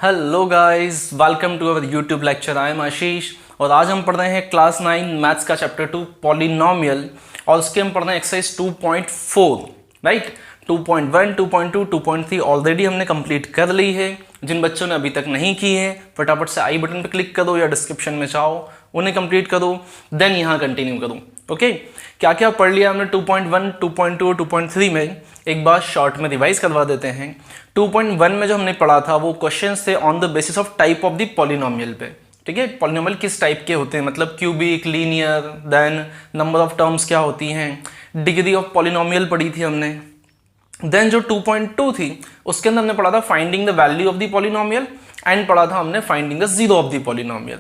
Hello guys, welcome to our YouTube lecture. I am Ashish और आज हम पढ़ रहे हैं क्लास 9 मैथ्स का चैप्टर 2 पॉलिनोमियल और उसके हम पढ़ रहे हैं एक्सरसाइज 2.4 राइट। 2.1, 2.2, 2.3 ऑलरेडी हमने कंप्लीट कर ली है। जिन बच्चों ने अभी तक नहीं की है फटाफट से आई बटन पर क्लिक करो या डिस्क्रिप्शन में चाहो उन्हें कंप्लीट करो, देन यहाँ कंटिन्यू करो। ओके, क्या क्या पढ़ लिया हमने 2.1, 2.2, 2.3 में, एक बार शॉर्ट में रिवाइज करवा देते हैं। 2.1 में जो हमने पढ़ा था वो क्वेश्चंस थे on the basis of type of the polynomial पे। ठीक है, पॉलिनोमियल किस टाइप के होते हैं, मतलब cubic, linear, then number of terms क्या होती हैं, डिग्री ऑफ पॉलिनोमियल पढ़ी थी हमने। देन जो 2.2 थी उसके अंदर हमने पढ़ा था finding the value of the polynomial and पढ़ा था हमने finding the zero of the polynomial.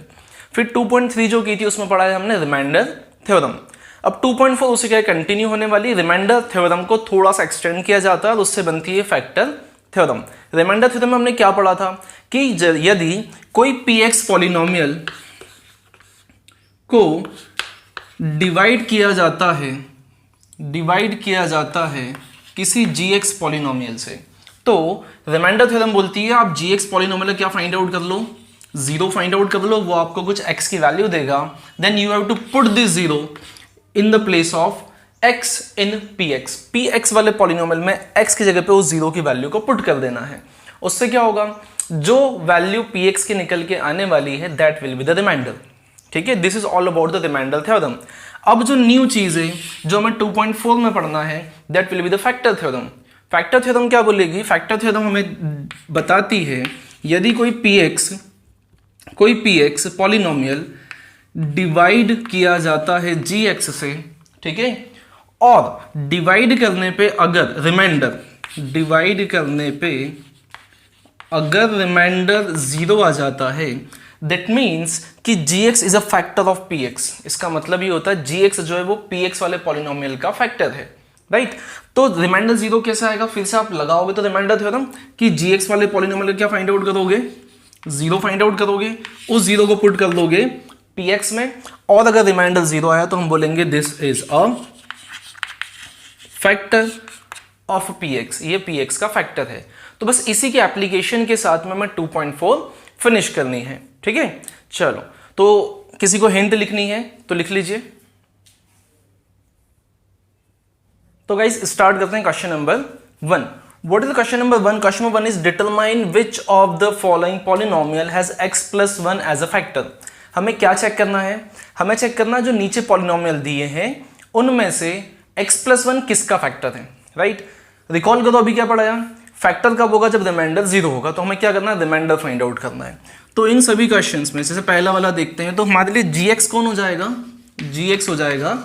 फिर 2.3 जो की थी उसमें पढ़ा है हमने रिमाइंडर थ्योरम। अब 2.4 उसी का कंटिन्यू होने वाली, रिमाइंडर थ्योरम को थोड़ा सा एक्सटेंड किया जाता है और उससे बनती है फैक्टर थ्योरम। रिमाइंडर थ्योरम में हमने क्या पढ़ा था कि यदि कोई px पॉलिनोमियल को डिवाइड किया जाता है किसी gx पॉलिनोमियल से, तो रिमाइंडर थ्योरम बोलती है आप gx पॉलिनोमियल क्या फाइंड आउट कर लो, जीरो फाइंड आउट कर लो, वो आपको कुछ x की वैल्यू देगा, then you have to put this zero in the place of x in px वाले पॉलिनोमियल में x की जगह पे उस जीरो की वैल्यू को पुट कर देना है। उससे क्या होगा, जो वैल्यू px की निकल के आने वाली है that will be the remainder. ठीक है, this is all about the remainder theorem. अब जो न्यू चीज है जो हमें 2.4 में पढ़ना है that will be the factor theorem. Factor theorem क्या बोलेगी, फैक्टर थ्योरम हमें बताती है यदि कोई px पॉलिनोमियल डिवाइड किया जाता है gx से, ठीक है, और डिवाइड करने पे अगर रिमाइंडर जीरो आ जाता है, दैट मीन्स कि gx is a factor of px। इसका मतलब ये होता है gx जो है वो px वाले पॉलिनोमियल का फैक्टर है, राइट। तो रिमाइंडर जीरो कैसे आएगा, फिर से आप लगाओगे तो रिमाइंडर थ्योरम कि gx वाले पॉलिनोमियल क्या फाइंड आउट करोगे, जीरो फाइंड आउट करोगे, उस जीरो को पुट कर दोगे px में, और अगर रिमाइंडर जीरो आया तो हम बोलेंगे this is a factor of px, ये px का फैक्टर है। तो बस इसी के एप्लीकेशन के साथ में मैं 2.4 फिनिश करनी है। ठीक है, चलो, तो किसी को हिंट लिखनी है तो लिख लीजिए। तो गाइस स्टार्ट करते हैं question number 1। What is the question number 1? Question number 1 is determine which of the following polynomial has x plus 1 as a factor। हमें क्या चेक करना है, हमें चेक करना है जो नीचे पॉलिनोमियल दिए हैं उनमें से x plus 1 किसका फैक्टर है, राइट। रिकॉल करो अभी क्या पढ़ाया, फैक्टर कब होगा, जब रिमाइंडर जीरो होगा। तो हमें क्या करना है, रिमाइंडर फाइंड आउट करना है। तो इन सभी क्वेश्चंस में जैसे पहला वाला देखते हैं, तो हमारे लिए gx कौन हो जाएगा, gx हो जाएगा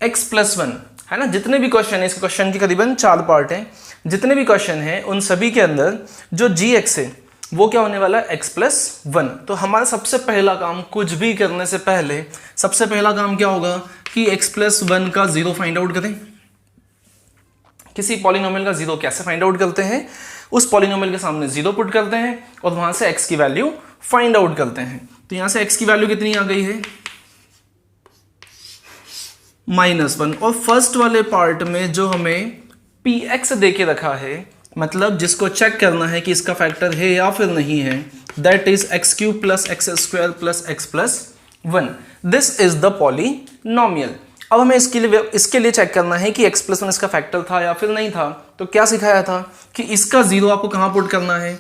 x plus 1, है ना। जितने भी क्वेश्चन है, इस क्वेश्चन के करीबन 4 पार्ट हैं, जितने भी क्वेश्चन हैं उन सभी के अंदर जो gx है वो क्या होने वाला है, x plus 1। तो हमारा सबसे पहला काम, कुछ भी करने से पहले सबसे पहला काम क्या होगा कि x plus 1 का जीरो फाइंड आउट करें। किसी पॉलिनोमियल का जीरो कैसे फाइंड आउट करते हैं, उस पॉलिनोमियल के सामने जीरो पुट करते हैं और वहां से x की वैल्यू फाइंड आउट करते हैं। तो यहां से x की वैल्यू कितनी आ गई है, -1। और फर्स्ट वाले पार्ट में जो हमें px दे के रखा है, मतलब जिसको चेक करना है कि इसका फैक्टर है या फिर नहीं है, that is x³ + x² + x + 1। This is the polynomial. अब हमें इसके लिए चेक करना है कि x + 1 इसका फैक्टर था या फिर नहीं था। तो क्या सिखाया था कि इसका जीरो आपको कहां पुट करना है,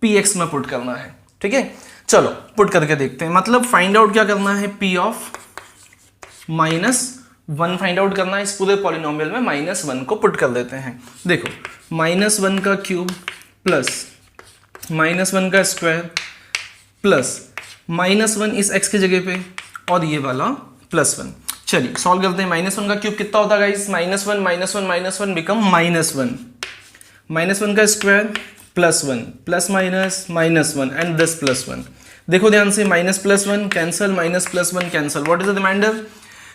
px में पुट करना है। ठीक है, चलो पुट करके देखते हैं। मतलब फाइंड आउट क्या करना है, p ऑफ -1 फाइंड आउट करना है। इस पूरे पॉलिनोमियल में -1 को पुट कर देते हैं। देखो, -1 का क्यूब प्लस -1 का स्क्वायर प्लस -1 इस x की जगह पे और ये वाला +1। चलिए सॉल्व करते हैं। -1 का क्यूब कितना होता है गाइस, -1 बिकम -1 का स्क्वायर +1 प्लस -1 एंड दिस +1। देखो ध्यान से, -+1 cancel, -+1 cancel, what is the remainder,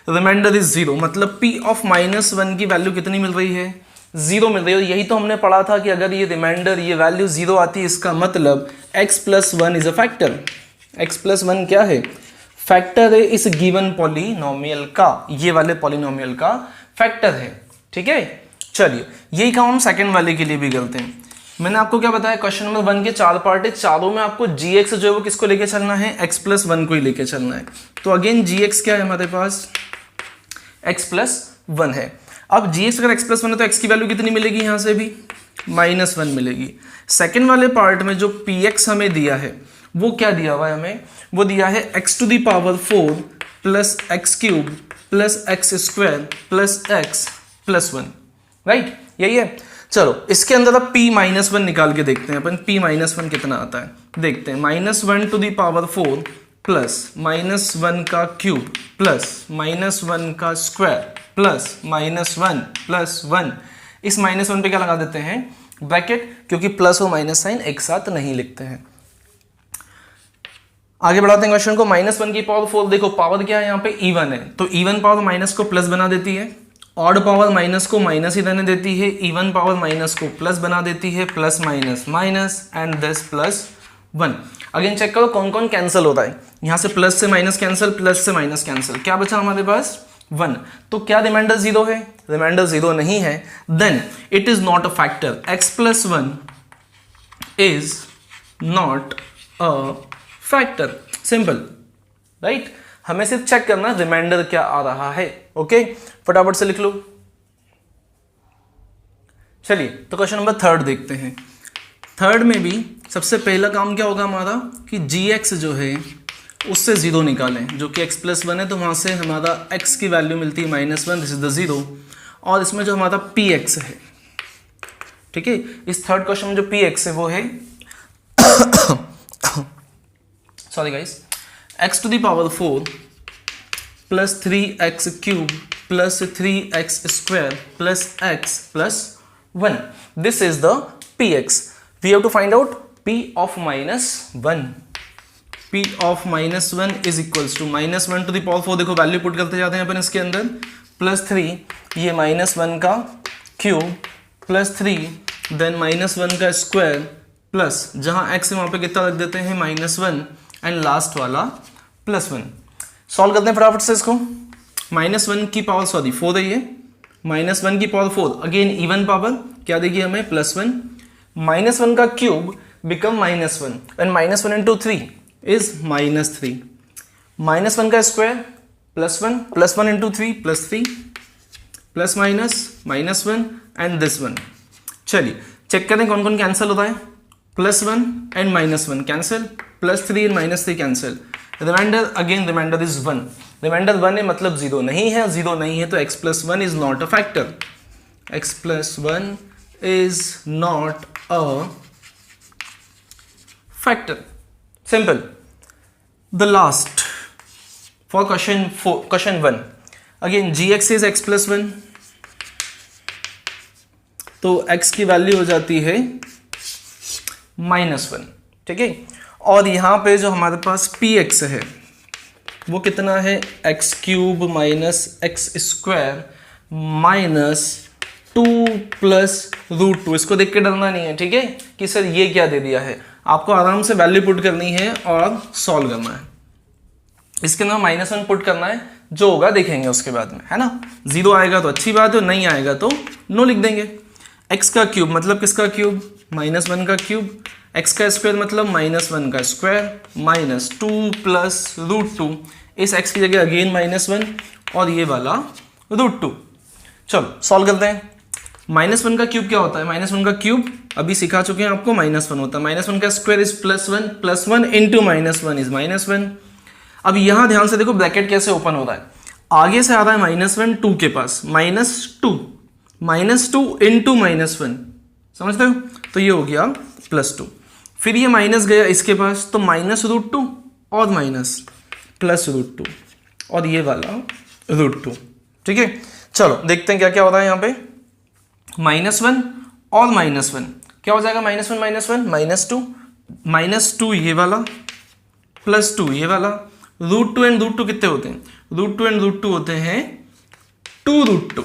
remainder is zero. मतलब p ऑफ -1 की वैल्यू कितनी मिल रही है, जीरो मिल रही है। यही तो हमने पढ़ा था कि अगर ये रिमाइंडर, ये वैल्यू जीरो आती है, इसका मतलब x plus 1 is a factor. x plus 1 क्या है, फैक्टर है इस गिवन पॉलिनोमियल का, ये वाले पॉलिनोमियल का फैक्टर है। ठीक है, चलिए यही काम हम सेकंड वाले के लिए भी करते हैं। मैंने आपको क्या बताया, क्वेश्चन नंबर 1 के 4 पार्ट है, चारों में आपको gx जो है वो किसको लेके चलना है, x+1 को ही लेके चलना है। तो अगेन gx क्या है हमारे पास, x+1 है। अब gx अगर x+1 है तो x की वैल्यू कितनी मिलेगी, यहाँ से भी -1 मिलेगी। सेकेंड वाले पार्ट में जो px हमें दिया है वो क्या दिया हुआ है हमें, वो दिया है x⁴ plus x³ plus x² plus x+1, right, यही है। चलो इसके अंदर अब p-1 निकाल के देखते हैं अपन, p-1 कितना आता है देखते हैं। -1⁴ प्लस -1 का क्यूब प्लस -1 का स्क्वायर प्लस -1 प्लस 1, इस -1 पे क्या लगा देते हैं, ब्रैकेट, क्योंकि प्लस और माइनस साइन एक साथ नहीं लिखते हैं। आगे बढ़ाते हैं क्वेश्चन को। -1 की पावर 4, देखो पावर क्या है यहाँ पे, इवन है, तो इवन पावर माइनस को प्लस बना देती है, ऑड पावर माइनस को माइनस ही रहने देती है, इवन पावर माइनस को प्लस बना देती है, plus minus minus and this +1। Again check करो कौन कौन कैंसिल होता है, यहाँ से प्लस से माइनस कैंसिल, प्लस से माइनस कैंसिल, क्या बचा हमारे पास 1। तो क्या रिमाइंडर 0 है, रिमाइंडर 0 नहीं है, then it is not a factor, x+1 is not a factor, simple, right. हमें सिर्फ चेक करना रिमाइंडर क्या आ रहा है, ओके, फटाफट से लिख लो। चलिए तो क्वेश्चन नंबर 3 देखते हैं। थर्ड में भी सबसे पहला काम क्या होगा हमारा कि gx जो है उससे 0 निकालें, जो कि x+1 है, तो वहां से हमारा x की वैल्यू मिलती है -1, दिस इज द 0, और इसमें जो हमारा px है, ठीक है, इस थर्ड क्वेश्चन में जो px है वो है sorry guys, x⁴ plus 3x³ plus 3x² plus x+1, this is the px। We have to find out p of -1, p of -1 is equals to -1⁴, देखो वैल्यू पुट करते जाते हैं अपन इसके अंदर, प्लस 3, ये -1 का क्यूब प्लस 3, देन -1 का square plus, जहां x है वहां पे कितना रख देते हैं -1 एंड लास्ट वाला +1। सॉल्व करते हैं फटाफट से इसको। -1 की पावर 4 है ये, -1 की पावर 4, अगेन इवन पावर क्या देगी हमें, +1, -1 का cube become -1 and -1 into 3 is -3, -1 का square +1, +1 into 3 +3, plus minus -1 and this 1। चलिए चेक करें कौन कौन कैंसिल होता है, +1 and -1 cancel, +3 and -3 cancel, remainder again remainder is 1, remainder 1 है मतलब 0 नहीं है, 0 नहीं है तो x+1 is not a factor, x+1 is not a factor, simple। the last for question 1, again gx is x+1, तो x की वैल्यू हो जाती है -1, ठीक है, और यहां पे जो हमारे पास px है वो कितना है, x³ minus x² minus 2 plus √2, इसको देख के डरना नहीं है, ठीक है, कि सर ये क्या दे दिया है, आपको आराम से वैल्यू पुट करनी है और सॉल्व करना है। इसके अंदर -1 पुट करना है, जो होगा देखेंगे उसके बाद में, है ना। 0 आएगा तो अच्छी बात है, नहीं आएगा तो नो लिख देंगे। x का क्यूब मतलब किसका क्यूब, -1 का क्यूब, x का स्क्वायर मतलब -1 का स्क्वायर माइनस 2 प्लस √2, इस x की जगह अगेन -1 और ये वाला √2। चलो सॉल्व करते हैं। -1 का क्यूब क्या होता है, -1 का क्यूब अभी सिखा चुके हैं आपको, -1 होता है, -1 का स्क्वायर इज +1, +1 इंटू -1 इज -1। अब यहां ध्यान से देखो ब्रैकेट कैसे ओपन हो रहा है, आगे से आ रहा है -1 2 के पास, -2 इंटू -1, समझते हो, तो ये हो गया +2, फिर ये माइनस गया इसके पास तो -√2 और माइनस प्लस √2 और ये वाला √2, ठीक है। चलो देखते हैं क्या क्या हो रहा है यहाँ पे, -1 और -1 क्या हो जाएगा, -1 -2 ये वाला +2 ये वाला, √2 एंड √2 कितने होते हैं, √2 एंड √2 होते हैं 2√2,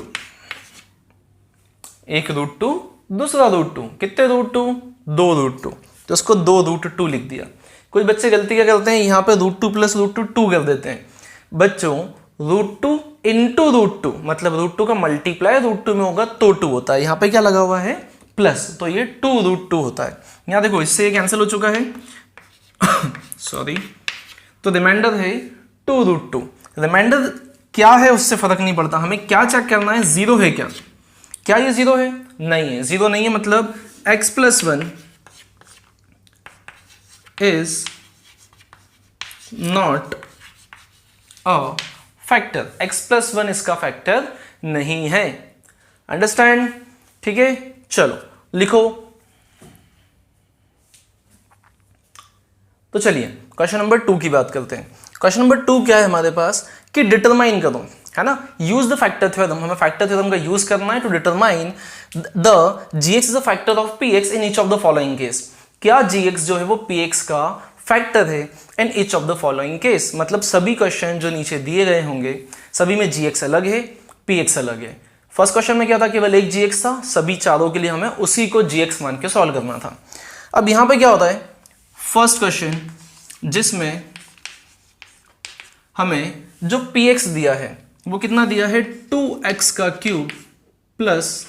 एक √2 दूसरा √2, कितने √2, 2 √2, तो उसको 2 √2 लिख दिया। कुछ बच्चे गलती क्या करते हैं, यहाँ पे √2 प्लस √2 2 कर देते हैं। बच्चों √2 इंटू √2 मतलब √2 का मल्टीप्लाई √2 में होगा तो 2 होता है, यहाँ पे क्या लगा हुआ है प्लस, तो ये 2√2 होता है। यहाँ देखो इससे ये कैंसिल हो चुका है सॉरी, तो रिमाइंडर है 2√2। रिमाइंडर क्या है उससे फर्क नहीं पड़ता, हमें क्या चेक करना है, जीरो है क्या, क्या ये जीरो है, नहीं है, जीरो नहीं है, मतलब x+1 is not a factor, x+1 इसका फैक्टर नहीं है। अंडरस्टैंड? ठीक है, चलो लिखो। तो चलिए क्वेश्चन नंबर 2 की बात करते हैं। क्वेश्चन नंबर 2 क्या है हमारे पास कि डिटरमाइन करो, है ना, यूज द फैक्टर थ्योरम, हमें फैक्टर थ्योरम का यूज करना है to determine the gx is a factor of px in each of the following case. क्या gx जो है वो px का फैक्टर है in each of the following case, मतलब सभी क्वेश्चन जो नीचे दिए गए होंगे सभी में gx अलग है, px अलग है। फर्स्ट क्वेश्चन में क्या था, केवल एक gx था, सभी चारों के लिए हमें उसी को gx मान के सॉल्व करना था। अब यहां पे क्या होता है, फर्स्ट क्वेश्चन जिसमें हमें जो px दिया है वो कितना दिया है, 2x का cube plus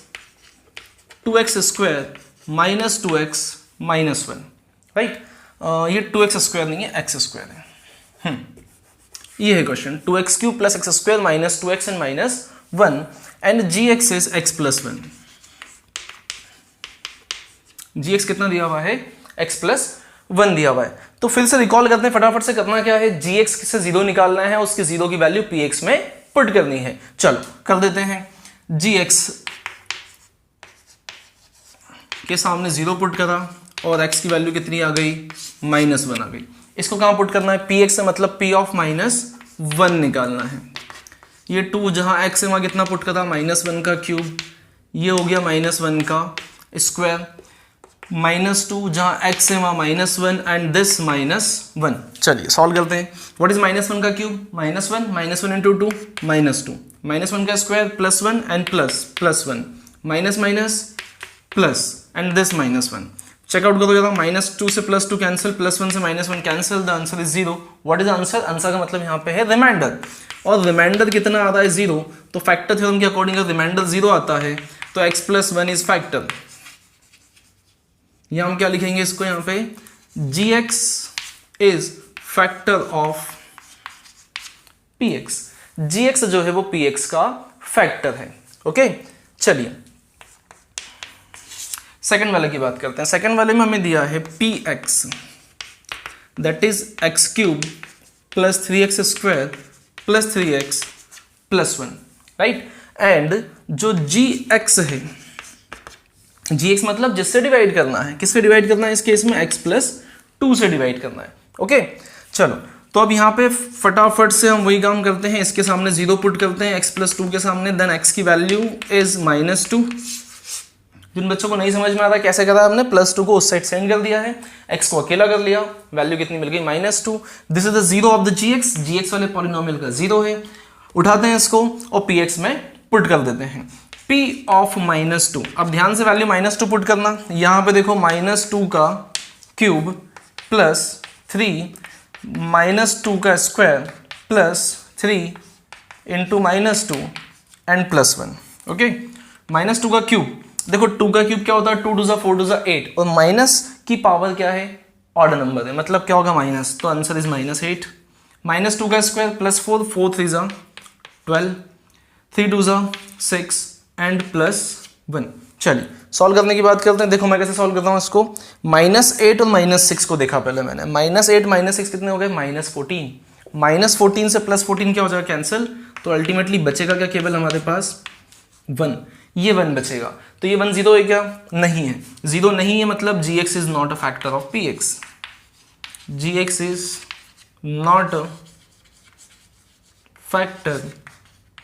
2x square minus 2x minus 1, right. ये 2x स्क्वायर नहीं है, x स्क्वायर है। ये है question, 2x cube plus x square minus 2x and minus 1 and gx is x+1। gx कितना दिया हुआ है, x+1 दिया हुआ है। तो फिर से रिकॉल करते हैं, फटाफट से करना क्या है, gx से जीरो निकालना है, उसके जीरो की वैल्यू px में पुट करनी है। चलो कर देते हैं, gx के सामने जीरो पुट करा और x की वैल्यू कितनी आ गई, -1 आ गई। इसको कहां पुट करना है, px से मतलब p ऑफ -1 निकालना है। ये 2 जहां x है वहां कितना पुट करा, -1 का क्यूब, ये हो गया -1 का स्क्वायर, -2 जहां x है वहां -1 एंड दिस -1। चलिए सॉल्व करते हैं। व्हाट इज -1 का क्यूब, -1 इंटू 2 -2, -1 का square +1 and +1 minus minus plus and this -1। Check out करो जरा, -2 से +2 कैंसिल, +1 से -1 cancel, the answer is 0। What is answer, answer का मतलब यहाँ पे है रिमाइंडर, और रिमाइंडर कितना आ रहा है 0, तो फैक्टर थ्योरम के अकॉर्डिंग रिमाइंडर 0 आता है तो x+1 इज फैक्टर। यहां हम क्या लिखेंगे इसको, यहां पे gx is factor of px, gx जो है वो px का फैक्टर है। ओके, चलिए सेकंड वाले की बात करते हैं। सेकंड वाले में हमें दिया है px that is x³ plus 3x square plus 3x plus 1, right. And जो gx है, gx मतलब जिससे डिवाइड करना है, किससे डिवाइड करना है इस केस में, x+2 से डिवाइड करना है। ओके, चलो तो अब यहाँ पे फटाफट से हम वही काम करते हैं, इसके सामने 0 पुट करते हैं x+2 के सामने, देन x की वैल्यू इज -2। जिन बच्चों को नहीं समझ में आ रहा कैसे करा, हमने +2 को उस साइड सेंड कर दिया है, x को अकेला कर लिया, वैल्यू कितनी मिल गई, -2। This is the zero of the gx वाले पॉलिनोमियल का 0 है। उठाते हैं इसको और px में पुट कर देते हैं, p ऑफ -2। अब ध्यान से वैल्यू -2 पुट करना, यहां पे देखो -2 का क्यूब प्लस 3 -2 का square plus 3 into -2 and +1। Okay, -2 का क्यूब, देखो 2 का क्यूब क्या होता है, 2 2 4 2 8, और माइनस की पावर क्या है, ऑड नंबर है, मतलब क्या होगा माइनस, तो आंसर इज -8। -2 का स्क्वायर प्लस 4 4 3 12 3 2 6 एंड +1। चलिए सॉल्व करने की बात करते हैं। देखो मैं कैसे सॉल्व करता हूँ इसको, -8 और -6 को देखा पहले मैंने, -8 -6 कितने हो गए, -14। -14 से +14 क्या हो जाएगा, कैंसिल, तो अल्टीमेटली बचेगा क्या, केवल हमारे पास 1, ये 1 बचेगा। तो ये 1 0 है क्या, नहीं है, 0 नहीं है, मतलब gx is not a factor of px, gx is not a factor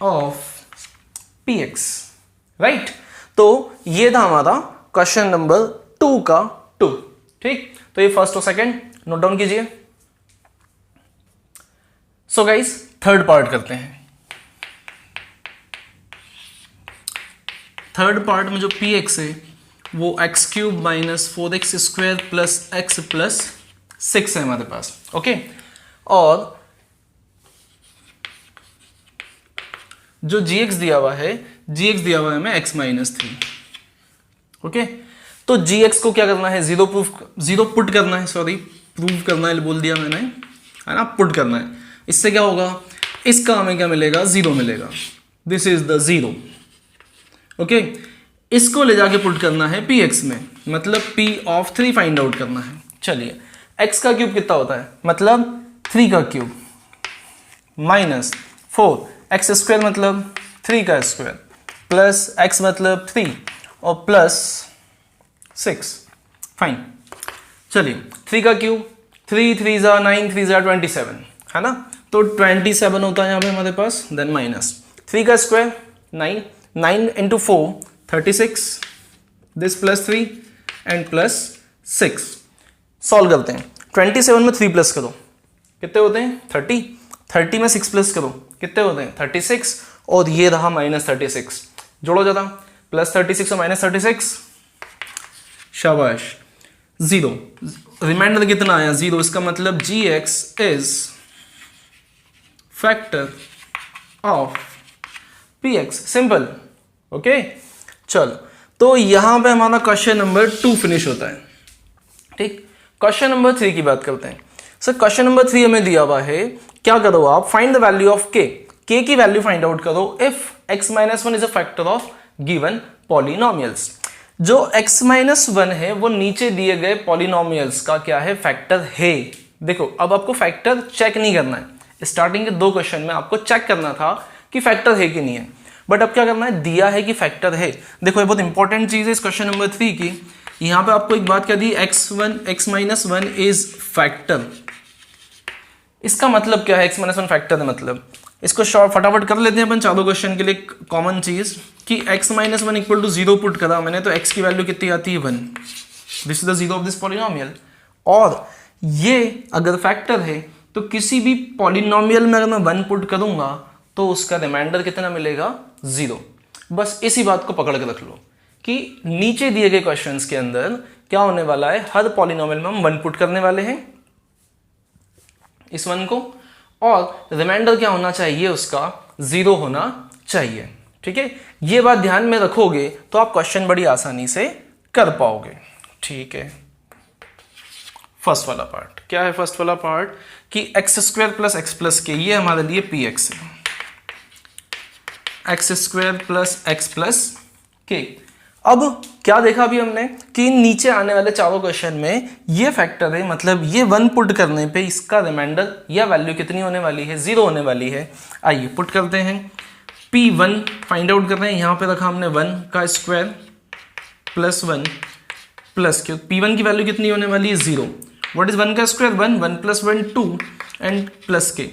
of px, right. तो ये था हमारा क्वेश्चन नंबर 2 का 2, ठीक। तो ये फर्स्ट और सेकंड नोट डाउन कीजिए। सो गाइस थर्ड पार्ट करते हैं। थर्ड पार्ट में जो px है वो x³ minus 4x square plus x plus 6 है हमारे पास। ओके, और जो gx दिया हुआ है, gx दिया हुआ है हमें x-3। ओके, तो gx को क्या करना है, जीरो पुट करना है, सॉरी प्रूव करना है बोल दिया मैंने, है ना, पुट करना है। इससे क्या होगा, इसका हमें क्या मिलेगा, जीरो मिलेगा, this is the zero. Okay, इसको ले जाके पुट करना है px में, मतलब p ऑफ 3 फाइंड आउट करना है। चलिए x का क्यूब कितना होता है, मतलब 3 का क्यूब माइनस 4, एक्स स्क्वायर मतलब 3 का स्क्वायर, प्लस x मतलब 3 और प्लस 6। फाइन, चलिए 3 का क्यूब, 3 3 जा 9, 3 जा 27, है ना, तो 27 होता है यहाँ पे हमारे पास, देन माइनस 3 का square 9, 9 into 4 36, this plus 3 and plus 6। Solve करते हैं, 27 में 3 प्लस करो कितने होते हैं 30, 30 में 6 प्लस करो कितने होते हैं 36, और ये रहा माइनस 36, जोड़ो ज़्यादा, प्लस 36 और माइनस 36, शाबाश, जीरो, रिमाइंडर कितना आया, जीरो, इसका मतलब gx is factor of px, simple. Okay, चलो, तो यहां पे हमारा क्वेश्चन नंबर 2 फिनिश होता है। ठीक, क्वेश्चन नंबर 3 की बात करते हैं। सर क्वेश्चन नंबर 3 हमें दिया हुआ है, क्या करो आप, find the value of k, k की वैल्यू फाइंड आउट करो if x minus 1 is a factor of given polynomials. जो x माइनस 1 है वो नीचे दिए गए पॉलिनोमियल्स का क्या है, फैक्टर है। देखो अब आपको फैक्टर चेक नहीं करना है, स्टार्टिंग के 2 क्वेश्चन में आपको चेक करना था कि फैक्टर है कि नहीं है, बट अब क्या करना है, दिया है कि फैक्टर है। देखो ये बहुत इंपॉर्टेंट चीज है इस क्वेश्चन नंबर 3 की, यहां पे आपको एक बात कह दी, x माइनस 1 इज फैक्टर। इसका मतलब क्या है, x माइनस 1 फैक्टर है, मतलब इसको फटाफट कर लेते हैं अपन चारों क्वेश्चन के लिए कॉमन चीज कि x minus 1 equal to 0 put करा मैंने, तो x की वैल्यू कितनी आती है 1, this is the zero of this polynomial. और ये अगर फैक्टर है तो किसी भी पॉलिनोमियल में अगर मैं 1 पुट करूंगा तो उसका रिमाइंडर कितना मिलेगा, 0। बस इसी बात को पकड़ के रख लो कि नीचे दिए गए क्वेश्चंस के अंदर क्या होने वाला है, हर पॉलिनोमियल में हम 1 पुट करने वाले हैं इस 1 को, और रिमाइंडर क्या होना चाहिए, उसका 0 होना चाहिए। ठीक है, ये बात ध्यान में रखोगे तो आप क्वेश्चन बड़ी आसानी से कर पाओगे। ठीक है, फर्स्ट वाला पार्ट क्या है, फर्स्ट वाला पार्ट कि x square plus x plus के, ये हमारे लिए पी एक्स है, x square plus x plus के। अब क्या देखा अभी हमने कि नीचे आने वाले चारों क्वेश्चन में ये फैक्टर है, मतलब ये 1 पुट करने पे इसका रिमाइंडर या वैल्यू कितनी होने वाली है, 0 होने वाली है। आइए पुट करते हैं, P1 फाइंड आउट कर रहे हैं, यहाँ पे रखा हमने 1 का स्क्वायर प्लस 1 प्लस के, P1 की वैल्यू कितनी होने वाली है, 0। व्हाट इज 1 का स्क्वायर, 1, 1 प्लस 1 2 एंड प्लस के।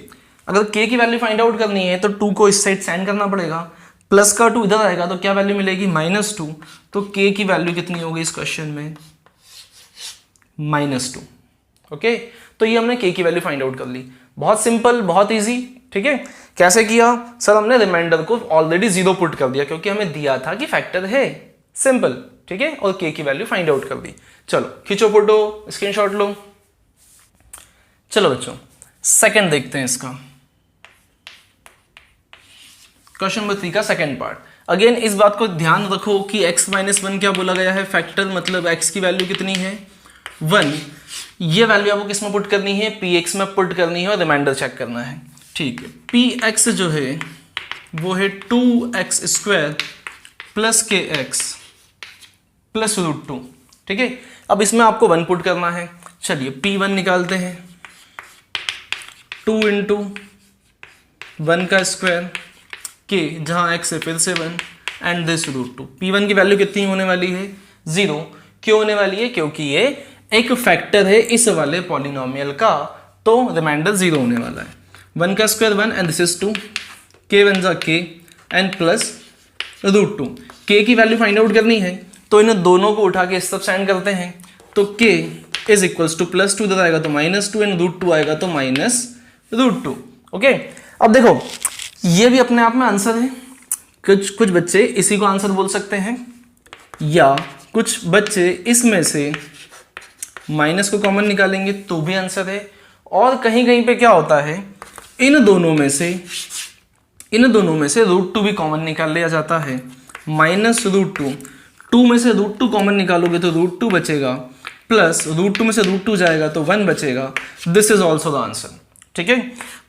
अगर k की वैल्यू फाइंड आउट करनी है तो 2 को इस साइड साइन करना पड़ेगा, प्लस का 2 इधर आएगा तो क्या वैल्यू मिलेगी, -2। तो k की वैल्यू कितनी होगी इस क्वेश्चन में, -2। ओके, तो ये हमने k की वैल्यू फाइंड आउट कर ली, बहुत सिंपल, बहुत इजी। ठीक है, कैसे किया सर, हमने रिमाइंडर को ऑलरेडी 0 पुट कर दिया क्योंकि हमें दिया था कि फैक्टर है, सिंपल। ठीक है, और k की वैल्यू फाइंड आउट कर दी। चलो खींचो फोटो, स्क्रीनशॉट लो। चलो बच्चों सेकंड देखते हैं इसका, क्वेश्चन नंबर 3 का सेकंड पार्ट। अगेन इस बात को ध्यान रखो कि x माइनस 1 क्या बोला गया है, फैक्टर, मतलब x की वैल्यू कितनी है, 1। ये वैल्यू आपको किस में पुट करनी है, px में पुट करनी है और रिमाइंडर चेक करना है। ठीक है, px जो है वो है 2x square plus kx plus √2। ठीक है, अब इसमें आपको 1 पुट करना है। चलिए p1 निकालते हैं, 2 इंटू 1 का स्क्वायर के, जहां x है फिर से 1 एंड दिस √2। p1 की वैल्यू कितनी होने वाली है, 0। क्यों होने वाली है, क्योंकि ये एक फैक्टर है इस वाले पॉलिनोमियल का, तो रिमाइंडर 0 होने वाला है। 1 का square 1 and this is 2, k 1 जा k एंड प्लस √2। k की वैल्यू फाइंड आउट करनी है तो इन दोनों को उठा के इस तरफ साइन करते हैं, तो k इज इक्वल्स टू +2 इधर आएगा तो -2 एंड √2 आएगा तो -√2। ओके, अब देखो ये भी अपने आप में आंसर है। कुछ बच्चे इसी को आंसर बोल सकते हैं, या कुछ बच्चे इसमें से माइनस को कॉमन निकालेंगे तो भी आंसर है, और कहीं कहीं पे क्या होता है, इन दोनों में से √2 भी कॉमन निकाल लिया जाता है, -√2 2 में से रूट 2 कॉमन निकालोगे तो रूट 2 बचेगा, प्लस रूट 2 में से रूट 2 जाएगा तो 1 बचेगा। This is also the answer. ठीक है,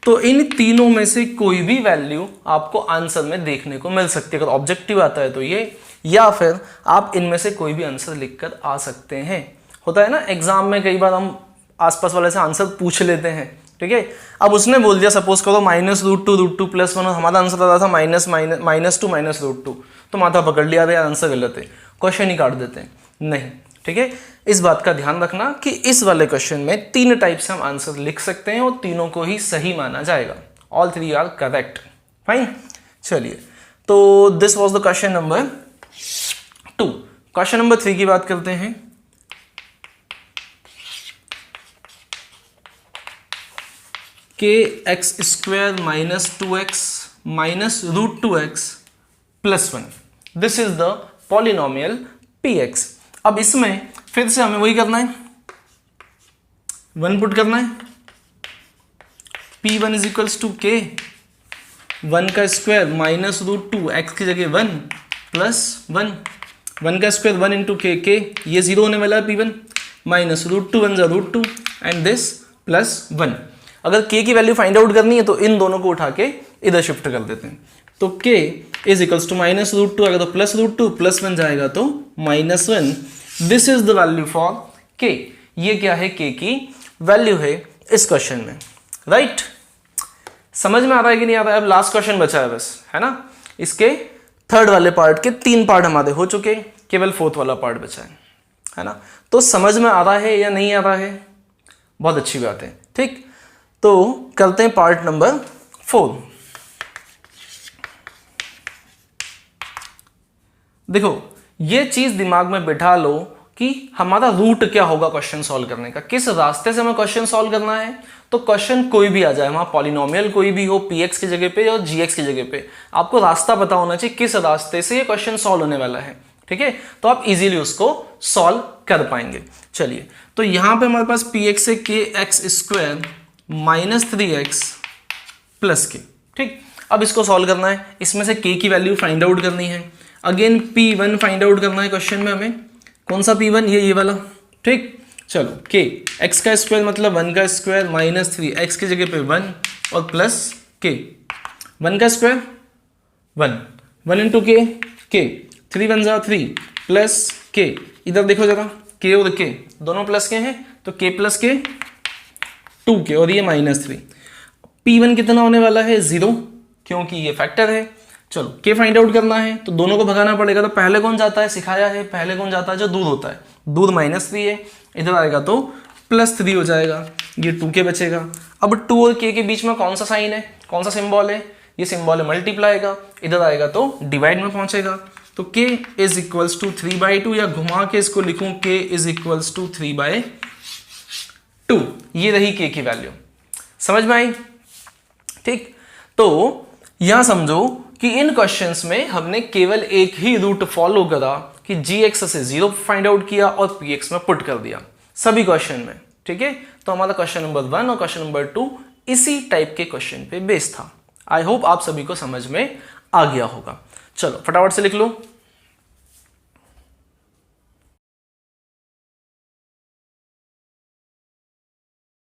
तो इन तीनों में से कोई भी वैल्यू आपको आंसर में देखने को मिल सकती है। अगर ऑब्जेक्टिव आता है तो ये, या फिर आप इनमें से कोई भी आंसर लिखकर आ सकते हैं। होता है ना एग्जाम में कई बार हम आसपास वाले से आंसर पूछ लेते हैं। ठीक है, अब उसने बोल दिया सपोज करो -√2 +1 और हमारा आंसर आ रहा था -2 -√2, तो माथा पकड़ लिया, अरे आंसर गलत है, क्वेश्चन ही काट देते हैं। नहीं, ठीक है, इस बात का ध्यान रखना कि इस वाले क्वेश्चन में 3 टाइप से हम आंसर लिख सकते हैं और तीनों को ही सही माना जाएगा। All 3 are correct. फाइन, चलिए, तो this was the question number 2। Question number 3 की बात करते हैं। kx² -2x -√2x +1, this is the polynomial px। अब इसमें फिर से हमें वही करना है, 1 पुट करना है, p1 = k 1 का स्क्वायर -√2 x की जगह 1 +1, 1 का स्क्वायर 1 × k, ये 0 होने वाला है, p1 -√2 1 √2 एंड दिस +1। अगर k की वैल्यू फाइंड आउट करनी है तो इन दोनों को उठा के इधर शिफ्ट कर देते हैं। तो k = -√2 आएगा तो +√2 +1 जाएगा तो -1। This is the value for k। ये क्या है, k की वैल्यू है इस क्वेश्चन में। राइट, समझ में आ रहा है कि नहीं आ रहा है? अब लास्ट क्वेश्चन बचा है बस, है ना। इसके थर्ड वाले पार्ट के 3 पार्ट हमारे हो चुके, केवल फोर्थ वाला पार्ट बचा है ना। तो समझ में आ रहा है या नहीं आ रहा है? बहुत अच्छी बात है। ठीक, तो करते हैं पार्ट नंबर 4। देखो, ये चीज दिमाग में बिठा लो कि हमारा रूट क्या होगा क्वेश्चन सॉल्व करने का, किस रास्ते से हमें क्वेश्चन सॉल्व करना है। तो क्वेश्चन कोई भी आ जाए, वहां पॉलिनोमियल कोई भी हो, px की जगह पे और gx की जगह पे, आपको रास्ता पता होना चाहिए किस रास्ते से ये क्वेश्चन सॉल्व होने वाला है। ठीक है, तो आप इजीली उसको सॉल्व कर पाएंगे। चलिए, तो यहां पे हमारे पास px है kx² -3x +k। ठीक, अब इसको सॉल्व करना है, इसमें से k की वैल्यू फाइंड आउट करनी है। अगेन p1 फाइंड आउट करना है क्वेश्चन में हमें। कौन सा p1? ये वाला। ठीक, चलो, k x का स्क्वायर मतलब 1 का स्क्वायर -3 x की जगह पे 1 और प्लस k, 1 का स्क्वायर 1 × k 3 1 = 3 प्लस k, इधर देखो जरा, k और k दोनों प्लस के हैं तो k + k 2k और ये -3। p1 कितना होने वाला है? 0, क्योंकि ये फैक्टर है। चलो, k फाइंड आउट करना है तो दोनों को भगाना पड़ेगा। तो पहले कौन जाता है? सिखाया है, पहले कौन जाता है? जो दूर होता है। दूर -3 है, इधर आएगा तो +3 हो जाएगा, ये 2k बचेगा। अब 2 और k के बीच में कौन सा साइन है, कौन सा सिंबल है? ये सिंबल है मल्टीप्लाई का, इधर आएगा तो डिवाइड में पहुंचेगा। तो k = 3/2, या घुमा के इसको लिखूं k = 3/2। ये रही k की वैल्यू। समझ में आई? ठीक, तो यहां समझो कि इन क्वेश्चंस में हमने केवल एक ही रूट फॉलो करा कि gx से 0 फाइंड आउट किया और px में पुट कर दिया सभी क्वेश्चन में। ठीक है, तो हमारा क्वेश्चन नंबर 1 और क्वेश्चन नंबर 2 इसी टाइप के क्वेश्चन पे बेस्ड था। आई होप आप सभी को समझ में आ गया होगा। चलो फटाफट से लिख लो।